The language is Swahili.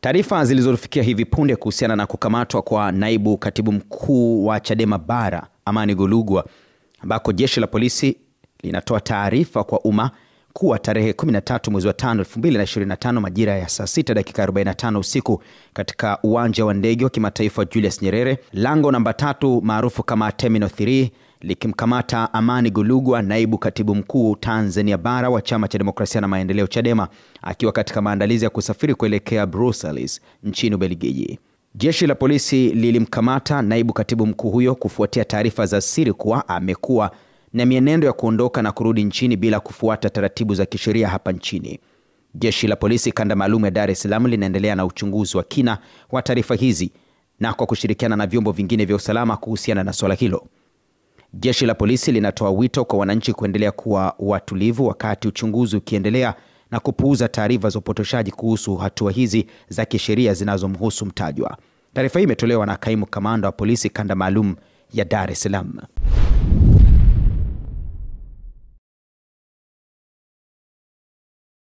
Taarifa zilizofikia hivi punde kuhusiana na kukamatwa kwa naibu katibu mkuu wa Chadema Bara Amani Golugwa, ambako jeshi la polisi linatoa taarifa kwa umma kuwa tarehe 13 mwezi wa 5 2025 majira ya saa 6:45 usiku katika uwanja wa ndege wa kimataifa Julius Nyerere, lango namba 3 maarufu kama Terminal 3, likimkamata Amani Golugwa, naibu katibu mkuu Tanzania Bara wa Chama cha Demokrasia na Maendeleo Chadema, akiwa katika maandalizi ya kusafiri kuelekea Brussels nchini Ubelgiji. Jeshi la polisi lilimkamata naibu katibu mkuu huyo kufuatia taarifa za siri kuwa amekuwa na mienendo ya kuondoka na kurudi nchini bila kufuata taratibu za kisheria hapa nchini. Jeshi la polisi kanda maalum ya Dar es Salaam linaendelea na uchunguzi wa kina wa taarifa hizi na kwa kushirikiana na vyombo vingine vya usalama kuhusiana na swala hilo. Jeshi la polisi linatoa wito kwa wananchi kuendelea kuwa watulivu wakati uchunguzi ukiendelea na kupuuza taarifa za upotoshaji kuhusu hatua hizi za kisheria zinazomhusu mtajwa. Taarifa hii imetolewa na kaimu kamanda wa polisi kanda maalum ya Dar es Salaam.